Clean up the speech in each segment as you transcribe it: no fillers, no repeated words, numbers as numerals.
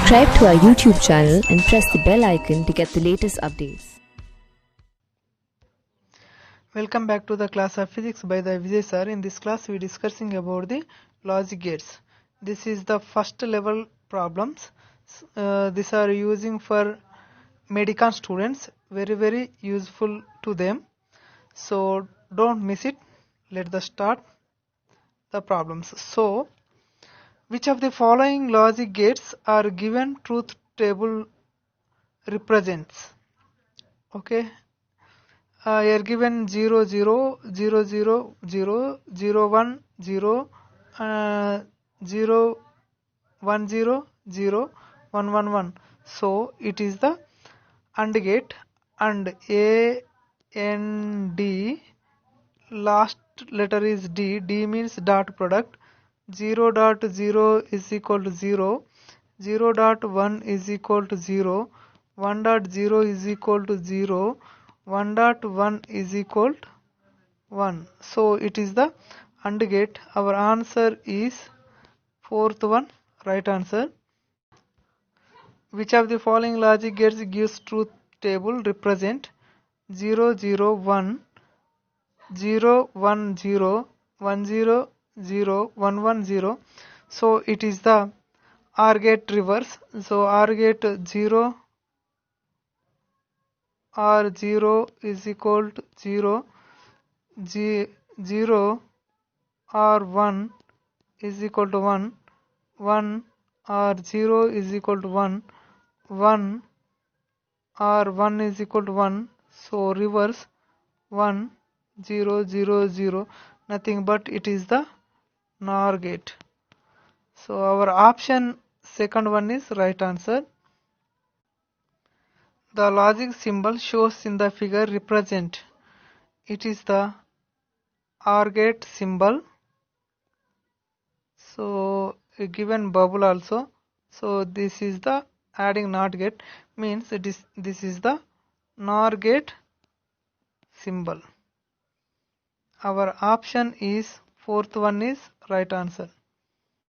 Subscribe to our YouTube channel and press the bell icon to get the latest updates. Welcome back to the class of physics by the Vijay sir. In this class we are discussing about the logic gates. This is the first level problems. These are using for medical students, very useful to them. So don't miss it. Let us start the problems. So which of the following logic gates are given truth table represents? Okay. Here given 0 0 0 0 0 0 1 0 0 1 0 0 1 1 1. So it is the AND gate, and A N D, last letter is D. D means dot product. 0.0 is equal to 0, 0.1 is equal to 0, 1.0 is equal to 0, 1.1 is equal to 1. So it is the AND gate. Our answer is fourth one, right answer. Which of the following logic gates gives truth table represent 0 0 1 0 1 0 1 0 0 1 1 0? So it is the OR gate reverse. So OR gate 0 or 0 is equal to 0, 0 or 1 is equal to 1, 1 or 0 is equal to 1, 1 or 1 is equal to 1. So reverse 1 0 0 0, nothing but it is the NOR gate. So our option second one is right answer. The logic symbol shows in the figure represent. It is the OR gate symbol. So a given bubble also. So this is the adding NOT gate, means this is the NOR gate symbol. Our option is fourth one is right answer.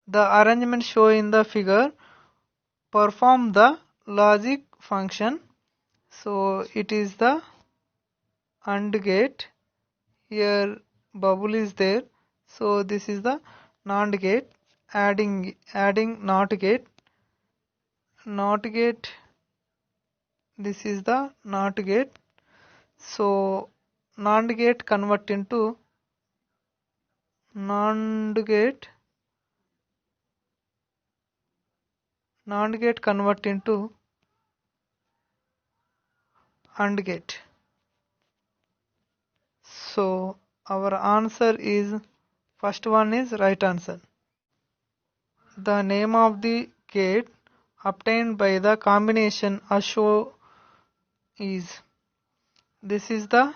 The arrangement shown in the figure perform the logic function. So it is the AND gate. Here bubble is there. So this is the NOT gate. Adding NOT gate. NOT gate. This is the NOT gate. So NOT gate convert into NOT gate. NOT gate convert into AND gate. So our answer is first one is right answer. The name of the gate obtained by the combination ASHO is, this is the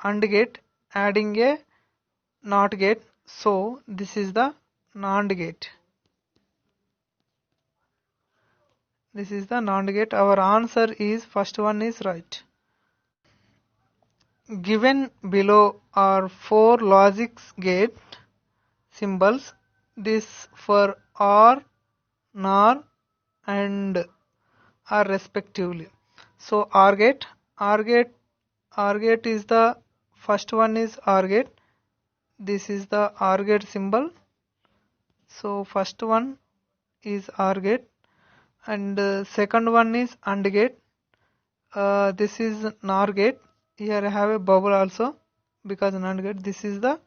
AND gate adding a NOT gate. So this is the NAND gate. This is the NAND gate. Our answer is first one is right. Given below are 4 logic gate symbols. This for OR, NOR and OR respectively. So OR gate is the first one is OR gate. This is the OR gate symbol. So first one is OR gate, and second one is AND gate. This is NOR gate. Here I have a bubble also because NAND gate. This is the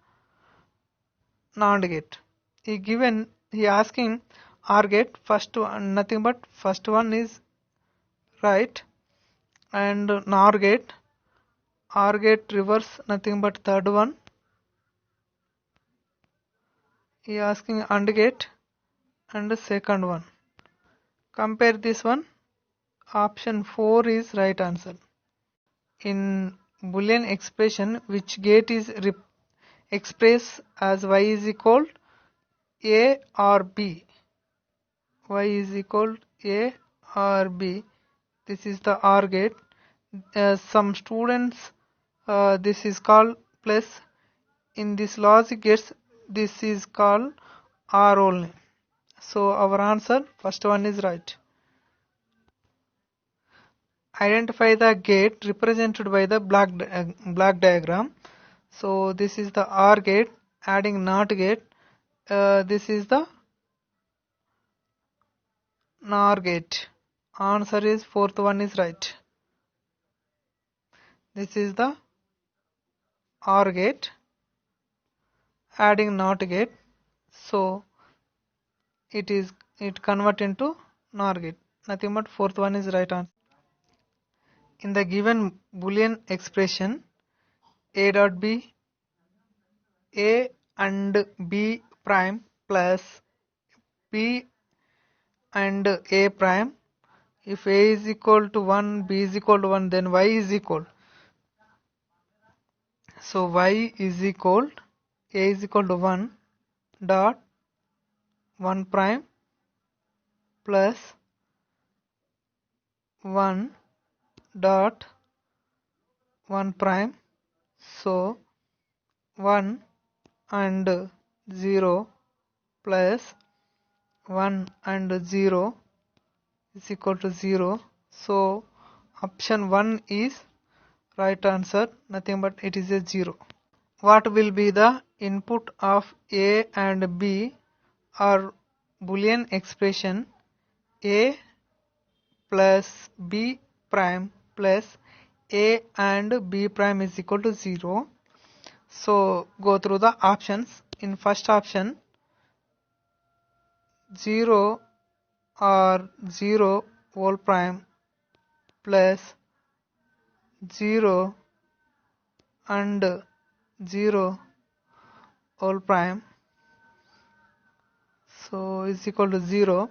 NAND gate. He asking OR gate, first one, nothing but first one is right, and NOR gate, OR gate reverse, nothing but third one. He asking AND gate and the second one. Compare this one. Option 4 is right answer. In Boolean expression, which gate is expressed as y is equal a or b? Y is equal a or b. This is the OR gate. Some students this is called plus. In this logic gates this is called OR only. So our answer, first one is right. Identify the gate represented by the black diagram. So this is the OR gate, adding NOT gate. This is the NOR gate. Answer is fourth one is right. This is the OR gate, adding NOT gate. So it convert into NOR gate. Nothing but fourth one is right answer. In the given Boolean expression a dot b, a and b prime plus b and a prime. If a is equal to 1, b is equal to 1, then y is equal. So y is equal, a is equal to 1 dot 1 prime plus 1 dot 1 prime. So 1 and 0 plus 1 and 0 is equal to 0. So option 1 is right answer, nothing but it is a 0. What will be the input of a and b or Boolean expression a plus b prime plus a and b prime is equal to 0? So go through the options. In first option, 0 or 0 whole prime plus 0 and 0 whole prime, so is equal to 0.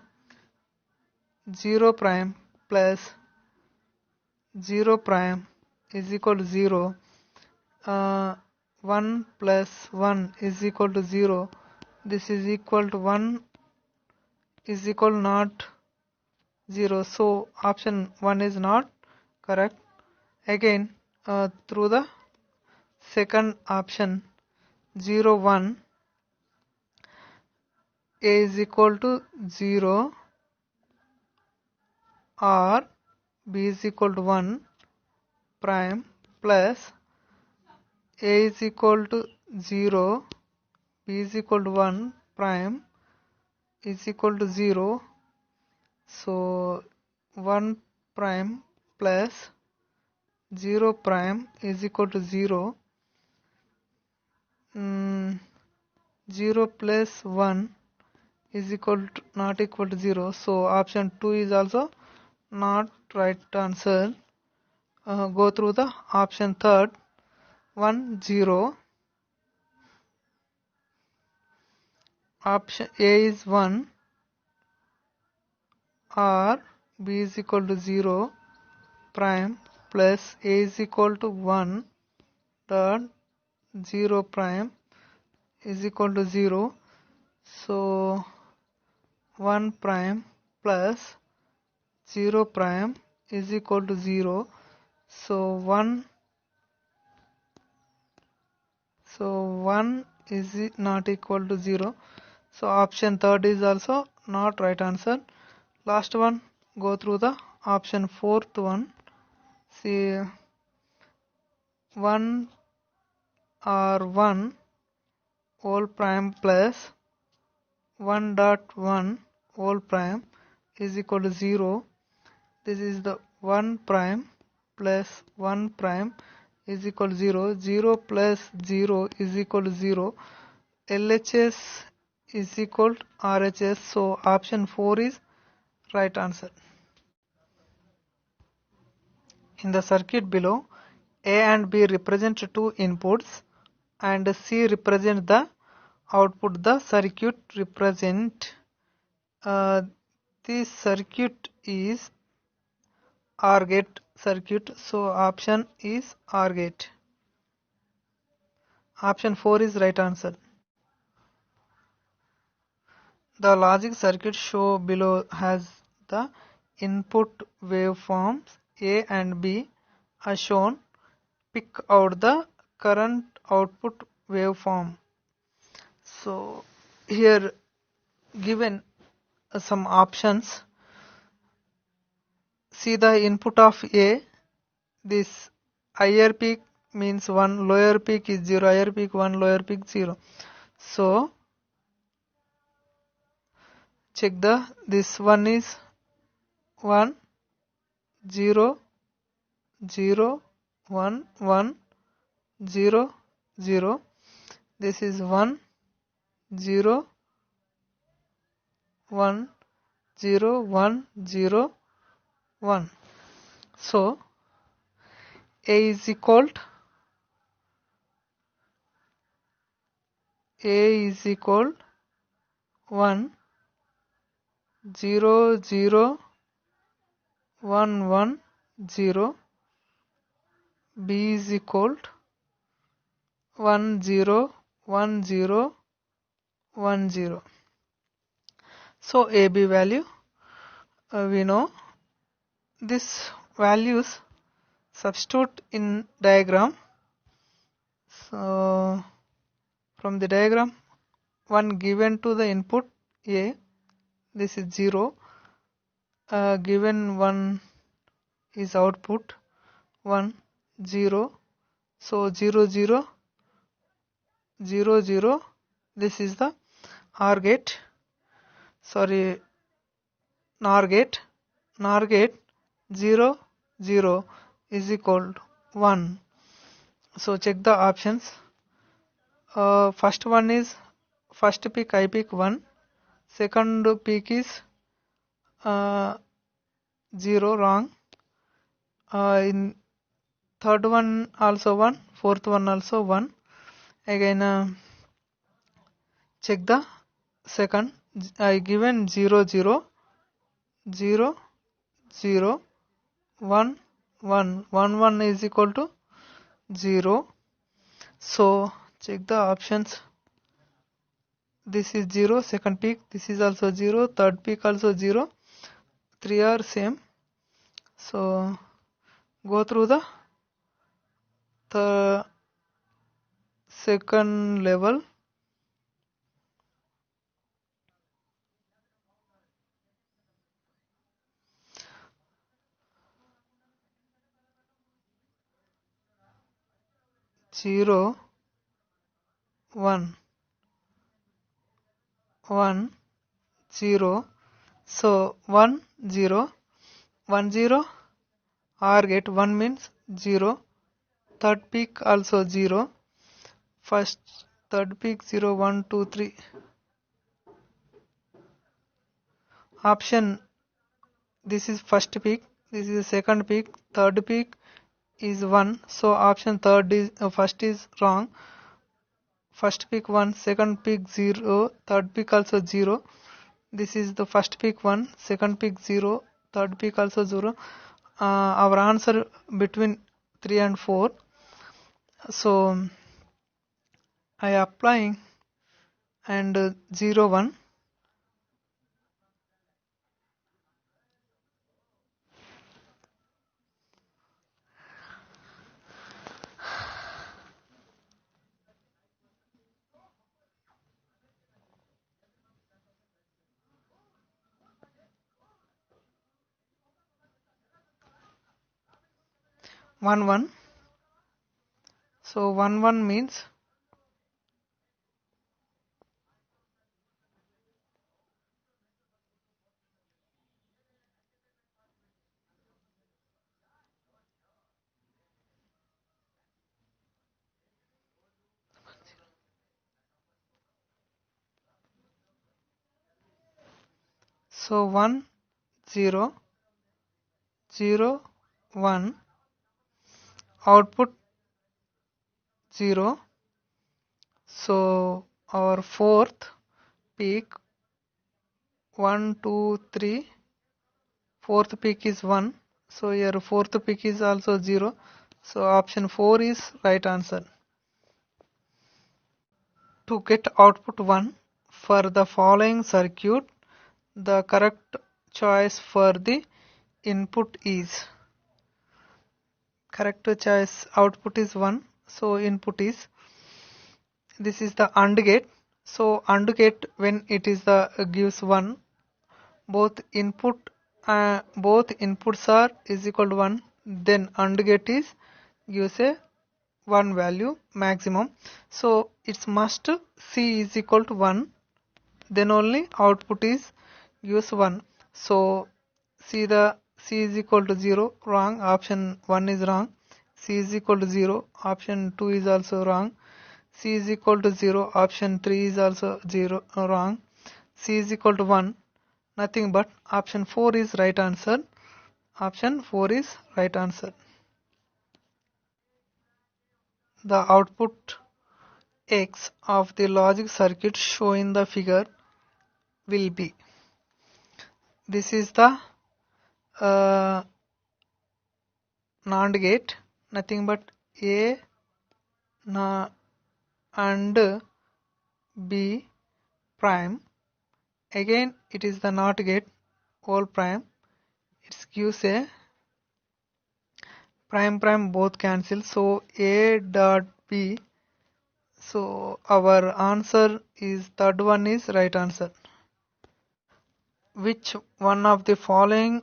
0 prime plus 0 prime is equal to 0. 1 plus 1 is equal to 0. This is equal to 1 is equal not 0. So option 1 is not correct. Again, through the second option, 0 1, a is equal to 0 or b is equal to 1 prime plus a is equal to 0, b is equal to 1 prime is equal to 0. So 1 prime plus 0 prime is equal to 0. 0 plus 1 is equal to not equal to 0. So option 2 is also not right answer. Go through the option third. 1 0. Option A is 1 or b is equal to 0 prime plus a is equal to 1 dot 0 prime is equal to 0. So 1 prime plus 0 prime is equal to 0. So 1 is not equal to 0. So option third is also not right answer. Last one, go through the option fourth one. See 1 or 1 whole prime plus 1 dot 1 whole prime is equal to 0. This is the 1 prime plus 1 prime is equal to 0. 0 plus 0 is equal to 0. LHS is equal to RHS. So option 4 is right answer. In the circuit below, A and B represent two inputs and C represent the output. The circuit represent this circuit is OR gate circuit. So option is OR gate. Option 4 is right answer. The logic circuit shown below has the input waveforms A and B as shown. Pick out the current output waveform. So here given some options. See the input of A. This higher peak means 1, lower peak is 0, higher peak 1, lower peak 0. So check this one is 1, 0, 0, 1, 1, 0, 0. This is 1, 0, 1, 0, 1, 0, 1. So A is equal to 1, 0, 0, 1, 1, 0. B is equal to 1, 0, 1, 0, 1, 0. So AB value we know. These values substitute in diagram. So from the diagram, 1 given to the input A, this is 0. Given 1 is output 1, 0. So 0, 0, 0, 0. This is the OR gate. Sorry, NOR gate. NOR gate 0, 0 is equal to 1. So check the options. First one is first peak I peak 1. Second peak is 0, wrong. In third one also 1, fourth one also 1. Again check the second. I given 0, 0, 0, 0, 1, 1, 1, 1 is equal to 0. So check the options. This is 0, second peak, this is also 0, third peak also 0, 3 are same. So go through the second level. Zero, 1, 1, 0. So 1, 0, 1, 0, OR gate 1 means 0. Third peak also 0. First, third peak 0, 1, 2, 3. Option, this is first peak, this is second peak, third peak is 1. So option third is first is wrong. First peak 1, second peak 0, third peak also 0. This is the first peak 1, second peak 0, third peak also 0. Our answer between 3 and 4. So I applying and 0, 1. One, 1. So 1, 1 means so 1, 0, 0, 1. Output 0. So our fourth peak 1, 2, 3. Fourth peak is 1. So your fourth peak is also 0. So option 4 is right answer. To get output 1 for the following circuit, the correct choice for the input is, correct choice output is 1. So input is, this is the AND gate. So AND gate when it is the gives 1, both inputs are is equal to 1, then AND gate is gives a 1 value maximum. So it's must C is equal to 1, then only output is gives 1. So see the C is equal to 0, wrong, option 1 is wrong. C is equal to 0, option 2 is also wrong. C is equal to 0, option 3 is also 0, wrong. C is equal to 1, nothing but option 4 is right answer. Option 4 is right answer. The output X of the logic circuit shown in the figure will be. This is the NAND gate, nothing but A and B prime. Again it is the NOT gate, all prime. It gives a prime both cancel, so A dot B. So our answer is third one is right answer. Which one of the following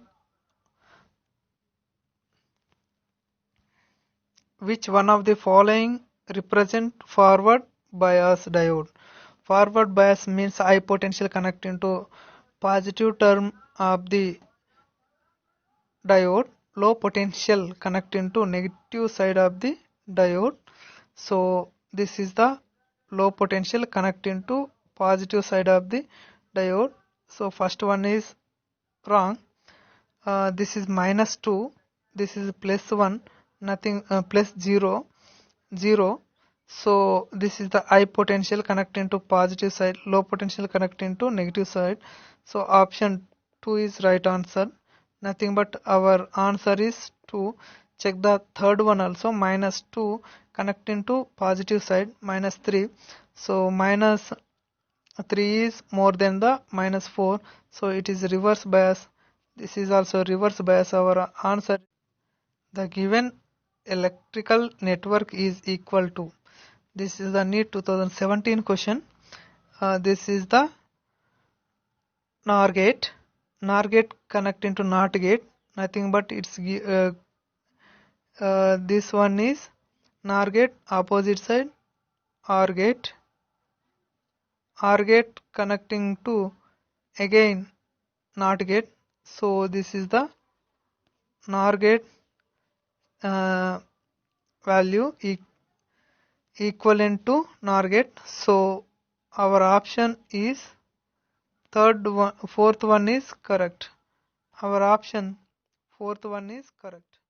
represent forward bias diode? Forward bias means high potential connect into positive term of the diode, low potential connect into negative side of the diode. So this is the low potential connect into positive side of the diode. So first one is wrong. This is -2, this is +1, nothing, +0, 0. So this is the high potential connect into positive side, low potential connect into negative side. So option 2 is right answer, nothing but our answer is 2. Check the third one also, -2 connect into positive side, -3. So -3 is more than the -4, so it is reverse bias. This is also reverse bias. Our answer, the given electrical network is equal to. This is the NEET 2017 question. This is the NOR gate. NOR gate connect into NOT gate, nothing but it's this one is NOR gate, opposite side OR gate. OR gate connecting to again NOT gate. So this is the NOR gate value equivalent to NOR gate. So our option is fourth one is correct. Our option fourth one is correct.